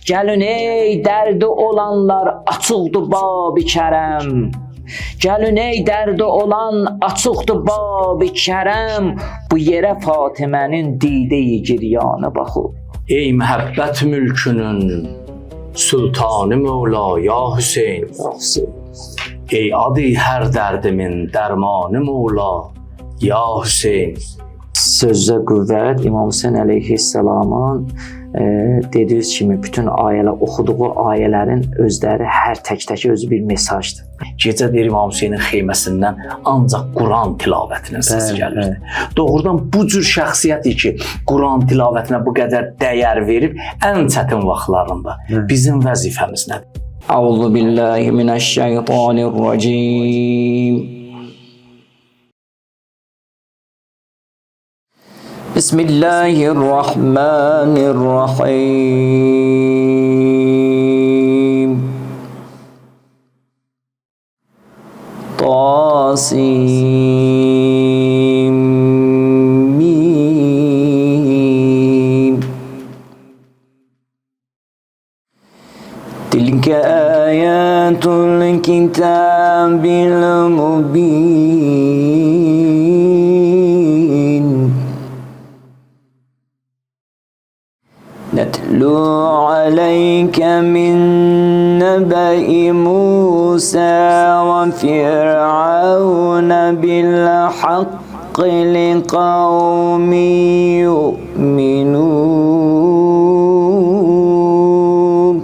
Gəlin ey dərdi olanlar, açıqdır bab-ı kərəm. Gəlin ey dərdi olan, açıqdır bab-ı kərəm. Bu yerə Fatimənin didə-i giryanı baxıb. Ey məhəbbət mülkünün sultanı Mövla ya Hüseyn. Ey adı hər dərdimin dərmanı Mövla ya Hüseyn. Sözdə qüvvət İmam Hüseyn əleyhissalamın dediyiniz kimi bütün ayələr, oxuduğu ayələrin özləri hər tək-tək özü bir mesajdır. Gecə deyir İmam Hüseynin xeyməsindən ancaq Quran tilavətinin səsi gəlirdi. Doğrudan bu cür şəxsiyyəti ki, Quran tilavətinə bu qədər dəyər verib ən çətin vaxtlarında bizim vəzifəmiz nədir? Əuzu billahi minəşşeytanirracim. Bismillahirrahmanirrahim. Tasim. Tilka ayatul kitabil mubin. نتلو عليك من نبأ موسى وفرعون بالحق لقوم يؤمنون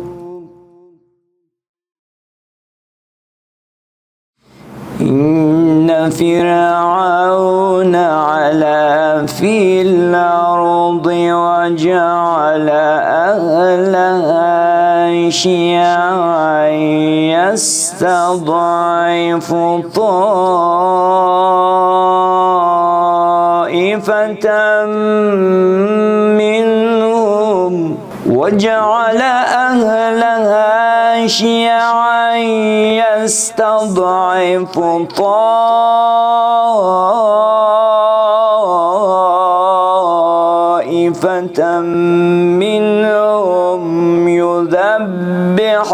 إن فرعون علا في الأرض وجعل أهلها شيعا يستضعف طائفة منهم وجعل أهلها شيعا يستضعف طائفة منهم يذبح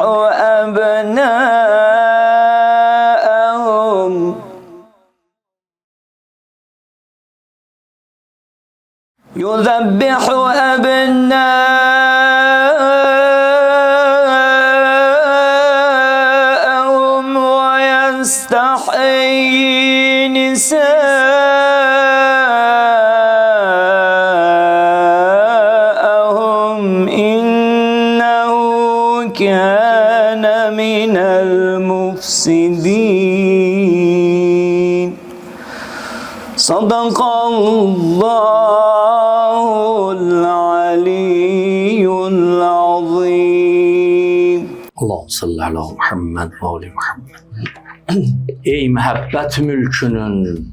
أبناءهم ويستحيي نساءهم إنه كان من المفسدين. صدق الله العلي العظيم. Allahümme salli ala Muhammed ve ali Muhammed. Ey məhəbbət mülkünün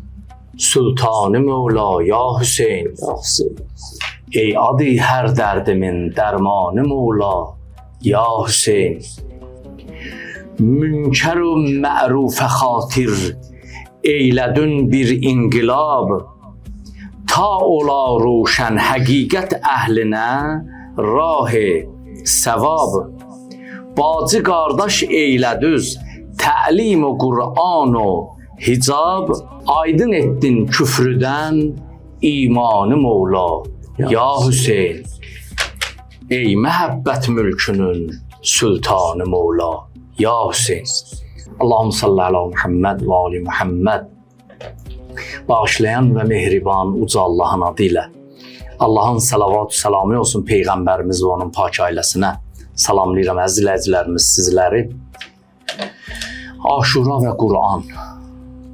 sultanı Mövla ya Hüseyn. Ey adı hər dərdimin dərmanı Mövla ya Hüseyn. Münker و mərufə xatir eylədün bir inqilab, ta ola roşən həqiqət əhlinə rah səvab. Bacı qardaş eylədüz təlim و Qur'an و hicab, aydın etdin küfrüdən imanı Mövla ya Hüseyn. Ey məhəbbət mülkünün sultanı Mövla ya Hüseyn. Allahümme salli ala Muhammed ve ali Muhammed. Bağışlayan ve mehriban uca Allah'ın adıyla. Allah'ın salavat-ı selamı olsun Peyğəmbərimiz ve onun pak ailəsinə. Salamlayıram əziz izləyicilərimiz sizləri. Aşura və Quran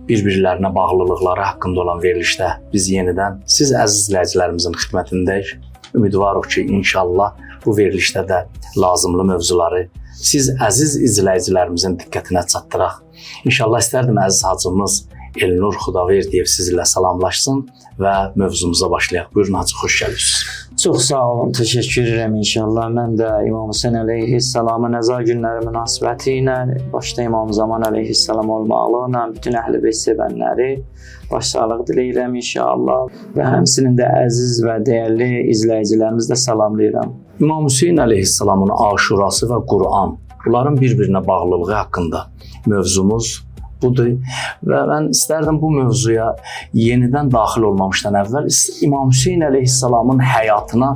bir-birlərinə bağlılıqları haqqında olan verilişdə biz yenidən siz əziz izləyicilərimizin xidmətindəyik. Ümidvarıq ki, inşallah bu verilişdə də lazımlı mövzuları siz əziz izləyicilərimizin diqqətinə çatdıraq. İnşallah istərdim əziz hacımız Elnur Xudaverdiyev sizinlə salamlaşsın və mövzumuza başlayaq. Buyurun hacı, xoş gəlirsiniz. Çox sağ olun, təşəkkür edirəm inşallah. Mən də İmam Hüseyn əleyhissalamın nəzar günləri münasibəti ilə, başda İmam Zaman əleyhissalam olmaqla bütün əhl-i beyt sevənləri başsağlığı diləyirəm inşallah. Və həmçinin də əziz və dəyərli izləyicilərimizi də salamlayıram. İmam Hüseyn əleyhissalamın aşurası və Quran, bunların bir-birinə bağlılığı haqqında mövzumuz budur və mən istərdim bu mövzuya yenidən daxil olmamışdan əvvəl İmam Hüseyn əleyhissalamın həyatına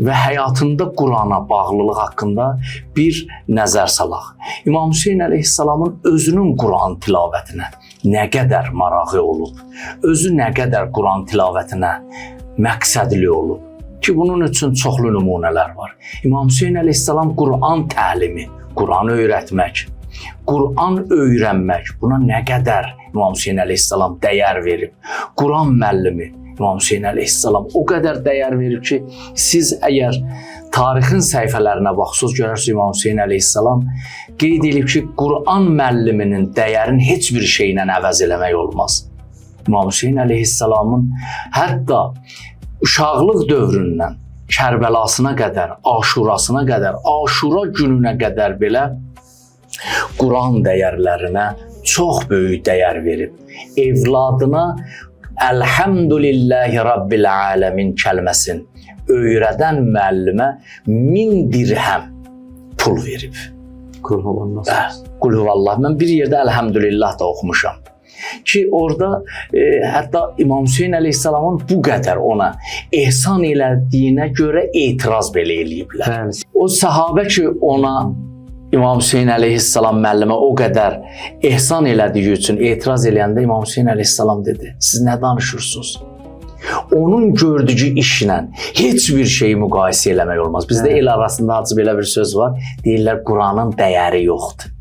və həyatında Qurana bağlılıq haqqında bir nəzər salaq. İmam Hüseyn əleyhissalamın özünün Quran tilavətinə nə qədər marağı olub, özü nə qədər Quran tilavətinə məqsədli olub ki, bunun üçün çoxlu nümunələr var. İmam Hüseyn əleyhissalam Quran təlimi, Quranı öyrətmək, Quran öyrənmək, buna nə qədər İmam Hüseyn əleyhissalam dəyər verib. Quran müəllimi İmam Hüseyn əleyhissalam o qədər dəyər verib ki, siz əgər tarixin səhifələrinə baxsınız, görərsiniz İmam Hüseyn əleyhissalam qeyd edib ki, Quran müəlliminin dəyərini heç bir şeylə əvəz eləmək olmaz. İmam Hüseyn əleyhissalamın hətta uşaqlıq dövründən Kərbəlasına qədər, Aşurasına qədər, Aşura gününə qədər belə Quran dəyərlərinə çox böyük dəyər verib. Evladına Elhamdülillahi Rabbil Alemin kəlməsin öyrədən müəllimə 1000 dirhəm pul verib. Qul huvallah. Qul huvallah. Mən bir yerdə Elhamdülillah da oxumuşam. Ki orada hətta İmam Hüseyn əleyhissalamın bu qədər ona ehsan elədiyinə görə etiraz belə eləyiblər. O səhabə ki ona İmam Hüseyn əleyhissalam müəllimə o qədər ehsan elədiyi üçün etiraz eləyəndə İmam Hüseyn əleyhissalam dedi, siz nə danışırsınız? Onun gördüyü işlə heç bir şeyi müqayisə eləmək olmaz. Bizdə el arasında acı belə bir söz var, deyirlər Quranın dəyəri yoxdur.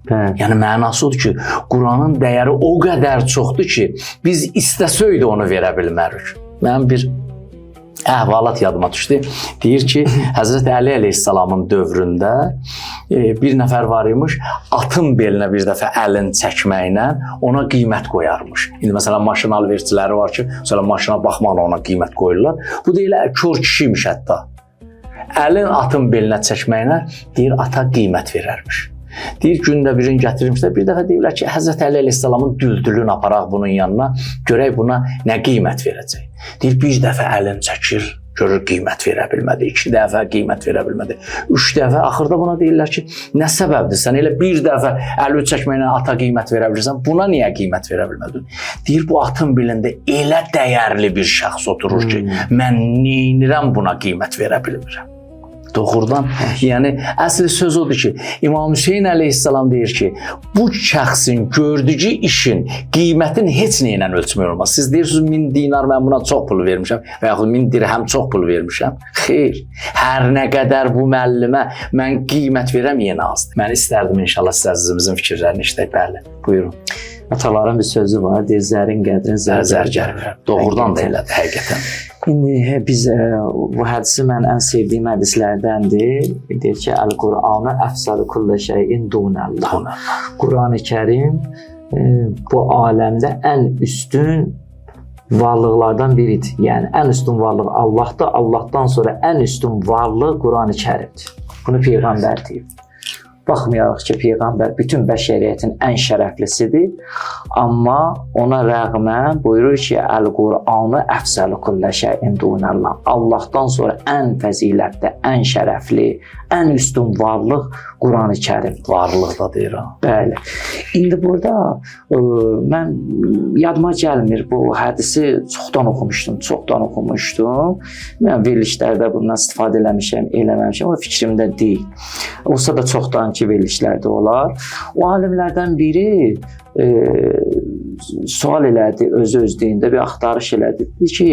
Yəni mənası odur ki, Quranın dəyəri o qədər çoxdur ki, biz istəsəydik onu verə bilmərik. Mənim bir əhvalat yadıma düşdü. Deyir ki, Həzrət Əli əleyhissalamın dövründə bir nəfər var imiş, atın belinə bir dəfə əlin çəkməklə ona qiymət qoyarmış. İndi məsələn maşın alverçiləri var ki, məsələn maşına baxmaqla ona qiymət qoyurlar. Bu deyirlər kör kişiymiş hətta. Əlin atın belinə çəkməklə deyir ata qiymət verərmiş. Deyir gündə birini gətirmişlər, bir dəfə deyirlər ki, Həzrət Əli əleyhissalamın düldülünü aparaq bunun yanına, görək buna nə qiymət verəcək. Deyir bir dəfə əlin çəkir, görür qiymət verə bilmədi, 2 dəfə qiymət verə bilmədi, 3 dəfə, axırda buna deyirlər ki, nə səbəbdir, sən elə bir dəfə əli çəkməklə ata qiymət verə bilirsən, buna niyə qiymət verə bilmədin? Deyir bu atın bilində elə dəyərli bir şəxs oturur ki, mən neynirəm buna qiymət verə bilmirəm. Doğrudan, yəni əsl söz odur ki, İmam Hüseyn əleyhissalam deyir ki, bu şəxsin gördüyü işin qiymətin heç nə ilə ölçmək olmaz. Siz deyirsiniz 1000 dinar mən buna çox pul vermişəm və yaxud 1000 dirhəm çox pul vermişəm. Xeyr, hər nə qədər bu müəllimə mən qiymət verəm yenə azdır. Mən istərdim inşallah siz əzizimizin fikirlərini işlək. Bəli, buyurun. Ataların bir sözü var, deyir zərin qədrin zər gəlir. Doğrudan da elədir, həqiqətən. İndi biz bu hədisi mən ən sevdiyim hədislərdəndir. Deyir ki, Əl-Qur'anı əfsalı kulli şeyin dunəllah. Qur'an-ı Kərim bu aləmdə ən üstün varlıqlardan biridir. Yəni ən üstün varlıq Allahdır. Allahdan sonra ən üstün varlıq Qur'an-ı Kərimdir. Bunu Peyğəmbər deyib. Baxmayaraq ki, Peyğəmbər bütün bəşəriyyətin ən şərəflisidir. Amma ona rəğmən buyurur ki, Əl-Qur'anı əfsalı kulli şeyin dunəllah. Allahdan sonra ən fəzilətli, ən şərəfli, ən üstün varlıq Qur'an-ı Kərim. Varlıq da deyirəm. Bəli. İndi burada mən yadıma gəlmir, bu hədisi çoxdan oxumuşdum. Mən verilişlərdə bundan istifadə eləmişəm, eləməmişəm, o fikrimdə deyil. Olsa da çoxdan ki, verilişlərdə olar. O alimlərdən biri sual elədi, öz-özlüyündə bir axtarış elədi. Dedi ki,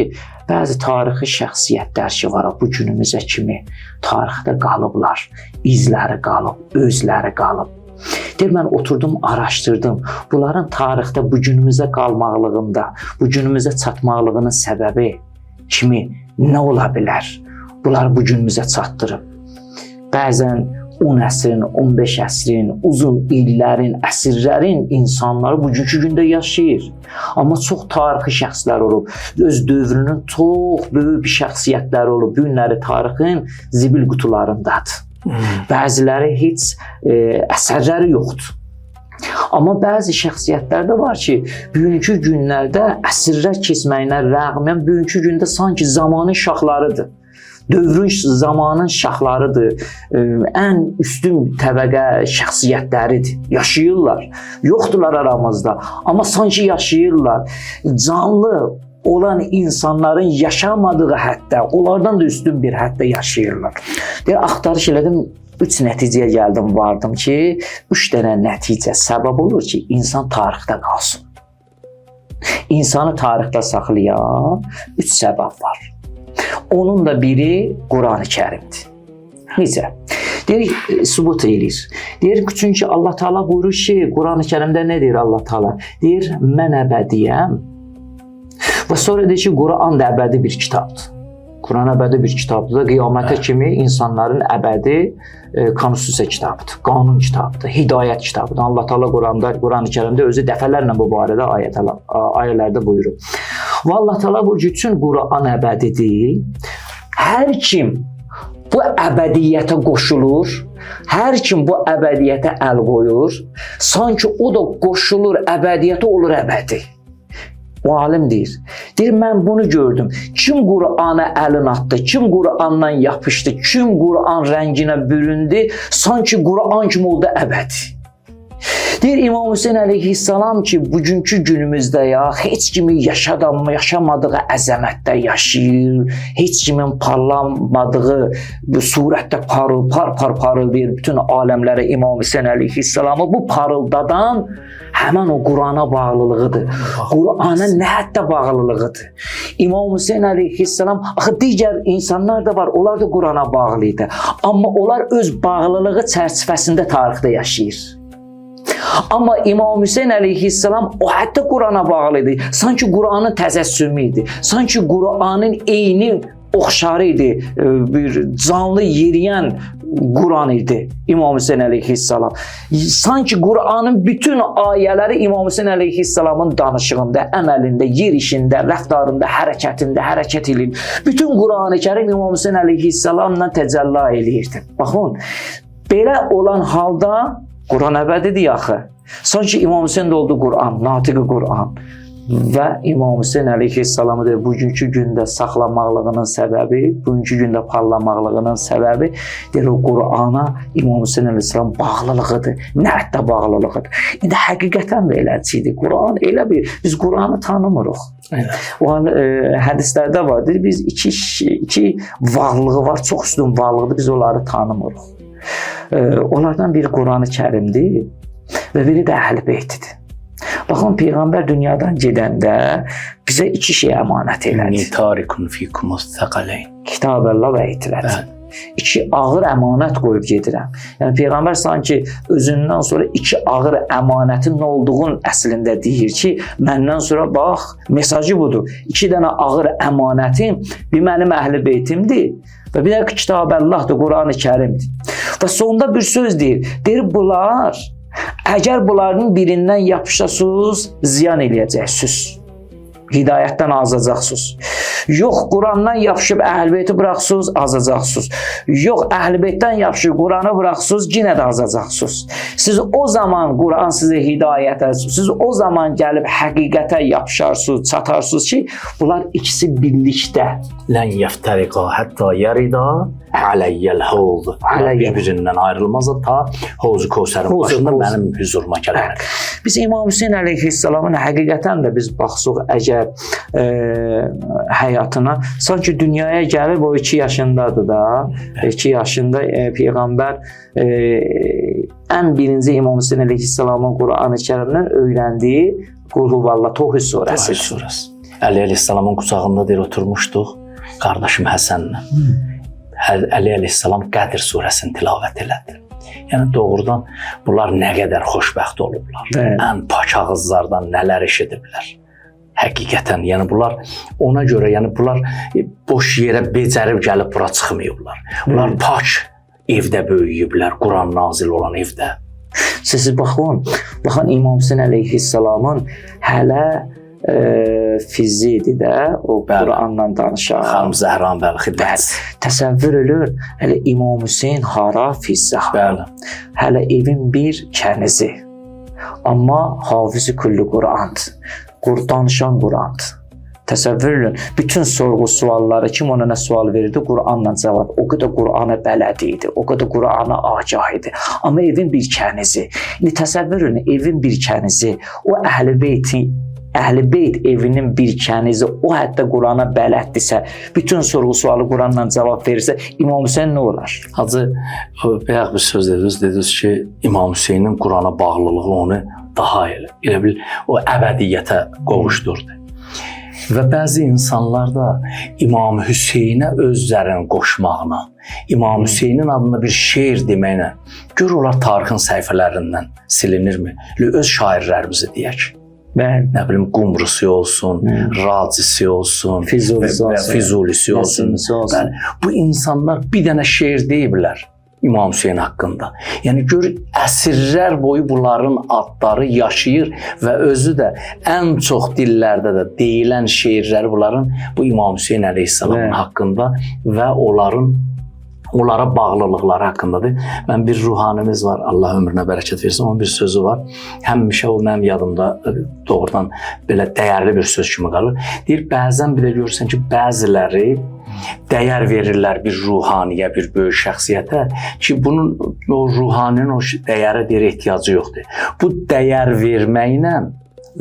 bəzi tarixi şəxsiyyətlər ki var, bu günümüzə kimi tarixdə qalıblar, izləri qalıb, özləri qalıb. Deyir, mən oturdum, araşdırdım. Bunların tarixdə bu günümüzə qalmaqlığında, bu günümüzə çatmaqlığının səbəbi kimi nə ola bilər? Bunlar bu günümüzə çatdırıb. Bəzən 10 əsrin, 15 əsrin, uzun illərin, əsrlərin insanları bugünkü gündə yaşayır. Amma çox tarixi şəxslər olub, öz dövrünün çox böyük bir şəxsiyyətləri olub. Bu günləri tarixin zibil qutularındadır. Bəziləri heç əsərləri yoxdur. Amma bəzi şəxsiyyətlər də var ki, bugünkü günlərdə əsrlər keçməyinə rəğmən bugünkü gündə sanki zamanın şahlarıdır. Dövrün zamanın şahlarıdır, ən üstün təbəqə şəxsiyyətləridir. Yaşayırlar, yoxdurlar aramızda, amma sanki yaşayırlar. Canlı olan insanların yaşamadığı həddə, onlardan da üstün bir həddə yaşayırlar. Axtarış elədim, 3 nəticəyə gəldim, vardım ki, 3 dənə nəticə səbəb olur ki, insan tarixdə qalsın. İnsanı tarixdə saxlayan 3 səbəb var. Onun da biri Quran-ı Kərimdir. Necə? Deyir, sübut edir. Deyir, çünki Allah Teala buyurur ki, Quran-ı Kərimdə nə deyir Allah Teala? Deyir, mən əbədiyəm. Və sonra deyir ki, Quran da əbədi bir kitabdır. Quran əbədi bir kitabdır da qiyamətə kimi insanların əbədi konstitusiya kitabıdır, qanun kitabıdır, hidayət kitabıdır. Allah Teala Quran-ı Kərimdə özü dəfələrlə bu barədə ayələrdə buyurur. Və Allah Teala buyurur ki, üçün Quran əbədidir. Hər kim bu əbədiyyətə qoşulur, hər kim bu əbədiyyətə əl qoyur, sanki o da qoşulur əbədiyyətə, olur əbədi. O alim deyir. Deyir, mən bunu gördüm. Kim Qur'ana əlin atdı, kim Qur'andan yapışdı, kim Qur'an rənginə büründü, sanki Qur'an kimi oldu əbədi. Deyir, İmam Hüseyin əleyhissalam ki, bugünkü günümüzdə heç kimi yaşamadığı əzəmətdə yaşayır, heç kimin parlamadığı surətdə parıldayır bütün aləmlərə İmam Hüseyin əleyhissalamı. Bu parıldadan həmən o Qur'ana bağlılığıdır. Qur'ana nə həddə bağlılığıdır. İmam Hüseyin əleyhissalam, axı digər insanlar da var, onlar da Qur'ana bağlı idi. Amma onlar öz bağlılığı çərçivəsində tarixdə yaşayır. Amma İmam Hüseyin əleyhissalam o həddə Qur'ana bağlı idi. Sanki Qur'anın təzəssümü idi. Sanki Qur'anın eyni oxşarı idi. Bir canlı yeriyən Qur'an idi İmam Hüseyin əleyhissalam. Sanki Qur'anın bütün ayələri İmam Hüseyin əleyhissalamın danışığında, əməlində, yer işində, rəftarında, hərəkətində hərəkət edir. Bütün Qur'an-ı Kərim İmam Hüseyin əleyhissalamla təcəlli eləyirdi. Baxın, belə olan halda Quran əbədidir axı. Sanki İmam Hüseyin də oldu Quran, natiqi Quran. Və İmam Hüseyin əleyhissalamı da bugünkü gündə saxlamaqlığının səbəbi, bugünkü gündə parlamaqlığının səbəbi deyir, o Qur'ana İmam Hüseyin əleyhissalam bağlılığıdır, nə həddə bağlılığıdır. İndi həqiqətən beləcidir. Quran elə bir, biz Qur'anı tanımırıq. O hədislərdə var, deyir, biz iki varlığı var, çox üstün varlıqdır, biz onları tanımırıq. Onlardan biri Quran-ı Kərimdir və biri də Əhl-i Beytidir. Baxın, Peyğəmbər dünyadan gedəndə bizə 2 şey əmanət elədi. Tarikun fikumus thaqalayn. Kitab-əllah və itirət. 2 ağır əmanət qoyub gedirəm. Yəni Peyğəmbər sanki özündən sonra 2 ağır əmanətin nə olduğunu əslində deyir ki, məndən sonra bax, mesajı budur. 2 dənə ağır əmanətim bir mənim Əhl-i Beytimdir və bir də Kitab-əllah-dır, Quran-ı Kərimdir. Və sonunda bir söz deyir. Deyir, bunlar, əgər bunların birindən yapışasınız, ziyan eləyəcəksiniz. Hidayətdən azacaqsınız. Yox, Qurandan yapışıb Əhl-i-Beyti bıraxsınız, azacaqsınız. Yox, Əhl-i-Beytdən yapışıb Quranı bıraxsınız, yenə də azacaqsınız. Siz o zaman Quran sizə hidayət edəcək. Siz o zaman gəlib həqiqətə yapışarsınız, çatarsınız ki, bunlar ikisi birlikdə. Lən yəftəriqa hətta yarida aləyyəl hovz. Bir-birindən ayrılmaz ta Hovz-u Kevsərin başında mənim huzuruma gələr. Biz İmam Hüseyin əleyhissalamın həqiqətən də biz baxsıq əgər həyatına, sanki dünyaya gəlib o 2 yaşındadır da, 2 yaşında Peyğəmbər ən birinci İmam Hüseyin əleyhissalamın Quran-ı Kərimdən öyrəndiyi Qul Huvallah Tohid surəsidir. Əli əleyhissalamın qucağında deyir, oturmuşduq qardaşım Həsənlə. Əli əleyhissalam Qədr surəsini tilavət elədi. Yəni doğrudan bunlar nə qədər xoşbəxt olublar. Ən pak ağızlardan nələr eşidiblər. Həqiqətən, yəni bunlar ona görə, yəni bunlar boş yerə becərib gəlib bura çıxmayıblar. Bunlar pak evdə böyüyüblər, Quran nazil olan evdə. Siz baxın İmam Hüseyn əleyhissalamın hələ fizidir də, o Quranla danışan. Xanım Zəhran bəli, xidmət. Təsəvvür elür, hələ İmam Hüseyn hara fizzə. Bəli. Hələ evin bir kənizi. Amma hafizi kullu Qurandır. Danışan Qurandır. Təsəvvür edin, bütün sorğu sualları kim ona nə sual verirdi? Quranla cavab. O qədər Qurana bələd idi, o qədər Qurana agah idi. Amma evin bir kənizi. İndi təsəvvür edin, evin bir kənizi, o Əhl-i-Beyt evinin bir kənizi, o hətta Qurana bələddirsə, bütün sorğu sualı Quranla cavab verirsə, İmam Hüseyn nə olar? Hacı, bayaq bir söz dediniz ki, İmam Hüseynin Qurana bağlılığı onu daha elə bil, o əbədiyyətə qovuşdurdu. Və bəzi insanlar da İmam Hüseynə özlərini qoşmaqla, İmam Hüseynin adına bir şeir deməklə, gör onlar tarixin səhifələrindən silinirmi? Öz şairlərimizi deyək. Nə bilim, Qumrusi olsun, Racisi olsun, Füzulisi olsun. Bu insanlar bir dənə şeir deyiblər İmam Hüseyn haqqında. Yəni gör, əsrlər boyu bunların adları yaşayır və özü də ən çox dillərdə də deyilən şeirləri bunların bu İmam Hüseyn əleyhissalamın haqqında və onlara bağlılıqları haqqındadır. Mən bir ruhanimiz var, Allah ömrünə bərəkət versin, onun bir sözü var. Həmişə o mənim yadımda doğrudan belə dəyərli bir söz kimi qalır. Deyir, bəzən bir də görürsən ki, bəziləri dəyər verirlər bir ruhaniyə, bir böyük şəxsiyyətə ki, bunun o ruhaninin o dəyərə deyir ehtiyacı yoxdur. Bu dəyər verməklə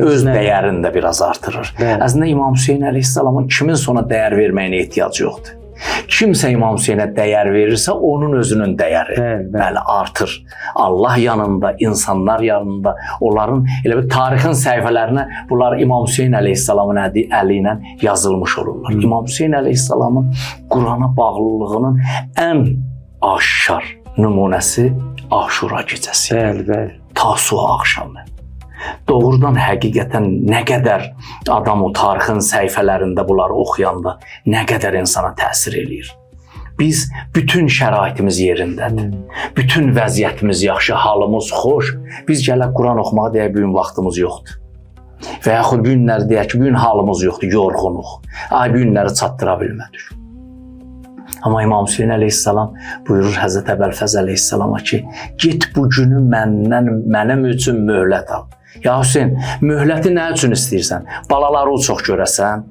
öz dəyərini də biraz artırır. Əslində İmam Hüseyn əleyhissalamın kimin ona dəyər verməyinə ehtiyacı yoxdur. Kimsə İmam Hüseynə dəyər verirsə, onun özünün dəyəri bəli artır. Allah yanında, insanlar yanında, onların elə bir tarixin səhifələrinə bunlar İmam Hüseyn əleyhissalamın əli ilə yazılmış olurlar. İmam Hüseyn əleyhissalamın Qurana bağlılığının ən aşkar nümunəsi Aşura gecəsi. Bəli. Tasua axşamı. Doğrudan həqiqətən nə qədər adam o tarixin səhifələrində bunları oxuyanda nə qədər insana təsir eləyir. Biz bütün şəraitimiz yerindədir. Bütün vəziyyətimiz yaxşı, halımız xoş. Biz gələk Quran oxumağa deyək, bugün vaxtımız yoxdur. Və yaxud bu günləri deyək ki, bugün halımız yoxdur, yorğunuq. Bu günləri çatdıra bilmədik. Amma İmam Hüseyn əleyhissalam buyurur Həzrət Əbəlfəz əleyhissalama ki, get bu günü mənim üçün möhlət al. Ya Hüseyn, möhləti nə üçün istəyirsən? Balaları çox görəsən?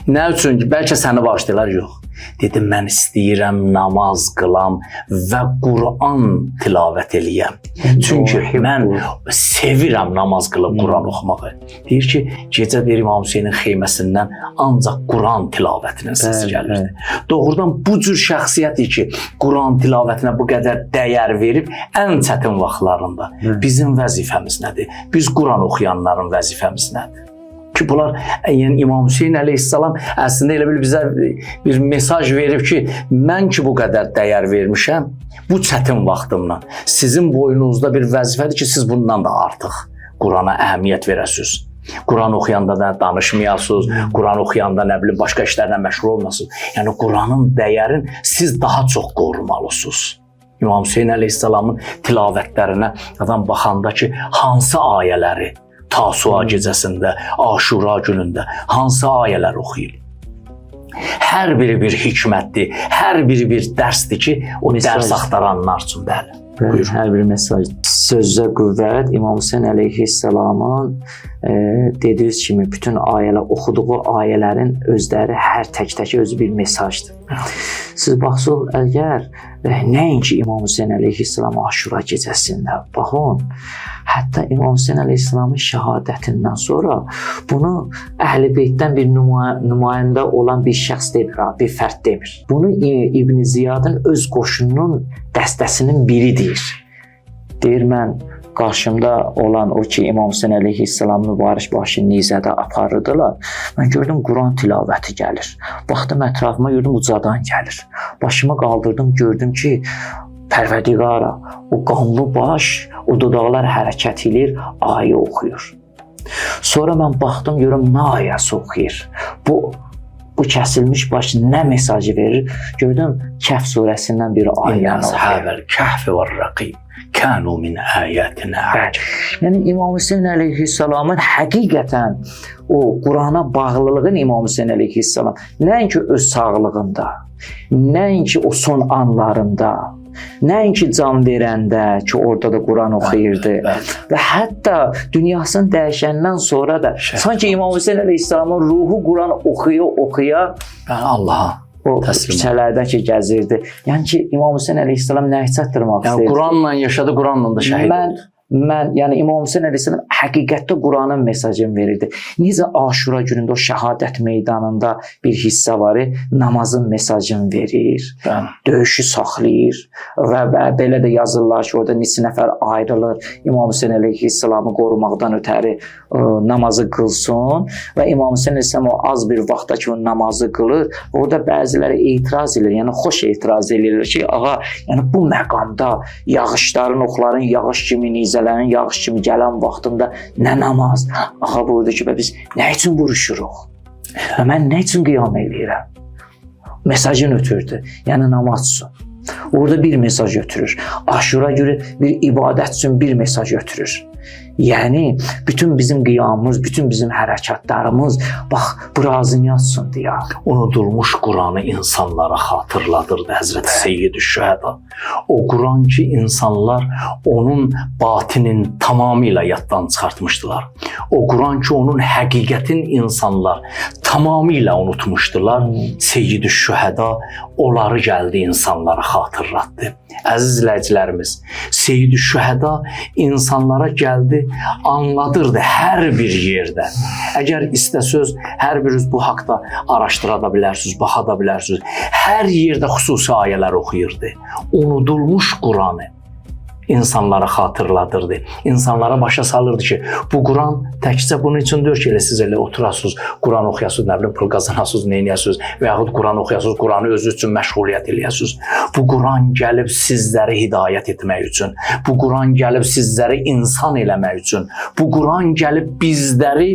Nə üçün? Bəlkə səni bağışlayırlar, yox. Dedim, mən istəyirəm namaz qılam və Quran tilavət eləyəm. Çünki mən sevirəm namaz qılıb Quran oxumağı. Deyir ki, gecə deyir İmam Hüseynin xeyməsindən ancaq Quran tilavətinin səsi gəlirdi. Doğrudan bu cür şəxsiyyədir ki, Quran tilavətinə bu qədər dəyər verib ən çətin vaxtlarında bizim vəzifəmiz nədir? Biz Quran oxuyanların vəzifəmiz nədir? Ki, bunlar, yəni İmam Hüseyn əleyhissalam əslində elə bil bizə bir mesaj verib ki, mən ki bu qədər dəyər vermişəm, bu çətin vaxtımdan. Sizin boynunuzda bir vəzifədir ki, siz bundan da artıq Qurana əhəmiyyət verəsiniz. Quran oxuyanda da danışmayasınız, Quran oxuyanda nə bilim başqa işlərlə məşğul olmasınız. Yəni Quranın dəyərin siz daha çox qorumalısınız. İmam Hüseyn əleyhissalamın tilavətlərinə adam baxanda ki, hansı ayələri Tasua gecəsində, Aşura günündə hansı ayələr oxuyur? Hər biri bir hikmətdir, hər biri bir dərsdir ki, o dərs axtaranlar üçün bəli. Buyur. Hər bir mesaj. Sözdə qüvvət, İmam Hüseyn əleyhissalamın dediyiniz kimi bütün ayələr, oxuduğu ayələrin özləri hər tək-tək özü bir mesajdır. Siz baxsınız, əgər nəinki İmam Hüseyn əleyhissalam Aşura gecəsində, baxın, hətta İmam Hüseyn əleyhissalamın şəhadətindən sonra bunu Əhl-i-Beytdən bir nümayəndə olan bir şəxs demir, bir fərd demir. Bunu İbn Ziyadın öz qoşununun dəstəsinin biri deyir. Deyir, mən qarşımda olan o ki, İmam Hüseyn əleyhissalam mübarək başı nizədə aparırdılar. Mən gördüm, Quran tilavəti gəlir. Baxdım ətrafıma, gördüm, ucadan gəlir. Başımı qaldırdım, gördüm ki, Pərvərdigara, o qanlı baş, o dodaqlar hərəkət edir, ayə oxuyur. Sonra mən baxdım, görüm, nə ayəsi oxuyur. Bu bu kəsilmiş baş nə mesajı verir? Gördüm Kəhf surəsindən bir ayəni Əshabul Kəhf və Rəqib kanu min ayatina ajab. Yəni İmam Hüseyn əleyhissalamın həqiqətən o Qurana bağlılığın İmam Hüseyn əleyhissalam nəinki öz sağlığında, nəinki o son anlarında, nəinki can verəndə ki, orada da Quran oxuyurdu və hətta dünyasını dəyişəndən sonra da sanki İmam Hüseyn əleyhissalamın ruhu Quran oxuya Allaha o küçələrdən ki, gəzirdi. Yəni ki, İmam Hüseyn əleyhissalam nəyi çatdırmaq istəyirdi? Yəni Quranla yaşadı, Quranla da şəhid oldu. Mən, yəni İmam Hüseyn əleyhissalam həqiqətdə Quranın mesajını verirdi. Necə Aşura günündə o şəhadət meydanında bir hissə var, namazın mesajını verir, döyüşü saxlayır və belə də yazırlar ki, orada neçə nəfər ayrılır, İmam Hüseyn əleyhissalamı qorumaqdan ötəri namazı qılsın və İmam Hüseyn əleyhissalam o az bir vaxtda ki, o namazı qılır, orada bəziləri etiraz edir, yəni xoş etiraz edirlər ki, ağa, yəni bu məqamda yağışların, oxların yağış kimi nizələrin yağış kimi gələn vaxtında nə namaz? Ağa buyurdu ki, biz nə üçün vuruşuruq? Və mən nə üçün qiyam eləyirəm? Mesajını ötürdü, yəni namaz üçün. Orada bir mesaj ötürür. Aşura görə bir ibadət üçün bir mesaj ötürür. Yəni bütün bizim qiyamımız, bütün bizim hərəkətlərimiz bax bu razıniyatsın deyə. Unudulmuş Quranı insanlara xatırladırdı Həzrət Seyyid-i Şühəda. O Quran ki, insanlar onun batinin tamamilə yaddan çıxartmışdılar. O Quran ki, onun həqiqətin insanlar tamamilə unutmuşdular. Seyyid-i Şühəda onları gəldi insanlara xatırlatdı. Əziz izləyicilərimiz, Seyyid-i Şühəda insanlara gəldi, anladırdı hər bir yerdə. Əgər istəsəz, hər biriniz bu haqda araşdıra da bilərsiniz, baxa da bilərsiniz. Hər yerdə xüsusi ayələr oxuyurdu. Unudulmuş Quranı insanlara xatırladırdı. İnsanlara başa salırdı ki, bu Quran təkcə bunun üçün deyir ki, siz elə oturasınız, Quran oxuyasınız, nə bilim, pul qazanasınız, neynəyəsiniz və yaxud Quran oxuyasınız, Quranı özü üçün məşğuliyyət eləyəsiniz. Bu Quran gəlib sizləri hidayət etmək üçün, bu Quran gəlib sizləri insan eləmək üçün, bu Quran gəlib bizləri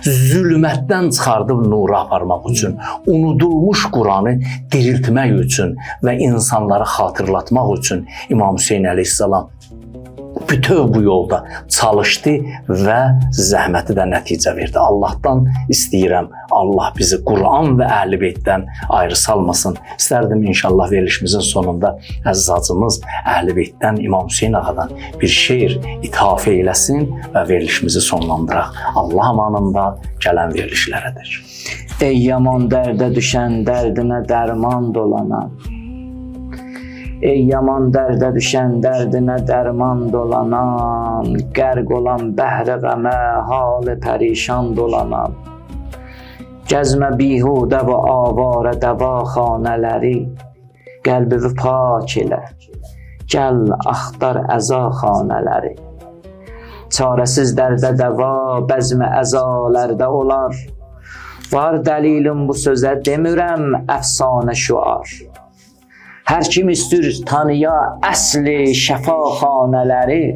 zülmətdən çıxardıb nura aparmaq üçün, unudulmuş Quranı diriltmək üçün və insanları xatırlatmaq üçün İmam Hüseyn əleyhissalam bütöv bu yolda çalışdı və zəhməti də nəticə verdi. Allahdan istəyirəm, Allah bizi Quran və Əhl-i Beytdən ayrı salmasın. İstərdim inşallah verilişimizin sonunda əziz hacımız Əhl-i Beytdən, İmam Hüseyn ağadan bir şeir ithaf eyləsin və verilişimizi sonlandıraq. Allah amanında gələn verilişlərədir. Ey yaman dərdə düşən, dərdinə dərman dolanan, ey yaman dərdə düşən, dərdinə dərman dolanan, qərq olan bəhr-i qəmə, hal-i pərişan dolanan, gəzmə bihudə və avarə dəva xanələri, qəlbimi pak elə, gəl axtar əza xanələri. Çarəsiz dərdə dəva, bəzmə əzalərdə olar, var dəlilim bu sözə demirəm əfsanə şüar. Hər kim istür tanıya əsli şəfa xanələri,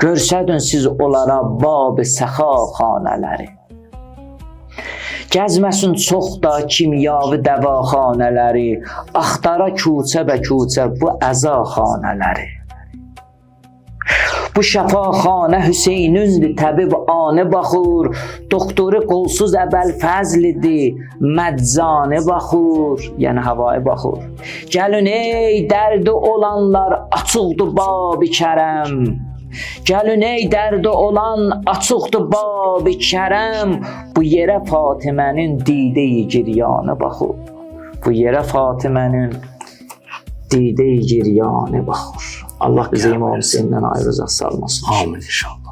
görsədin siz onlara bab-ı səxa xanələri. Gəzməsin çox da kimyavi dəvaxanələri, axtara küçə bə küçə bu əza xanələri. Bu şəfaxanə Hüseynündür, təbib anı baxır, doktoru qolsuz Əbəlfəzlidir, məccani baxır, yəni havayı baxır. Gəlin ey dərdi olanlar, açıqdır bab-ı kərəm. Gəlin ey dərdi olan, açıqdır bab-ı kərəm. Bu yerə Fatimənin didə-i giryanı baxır. Bu yerə Fatimənin didə-i giryanı baxır. Allah bizi İmam Hüseyndən ayrı salmasın. Amin inşallah.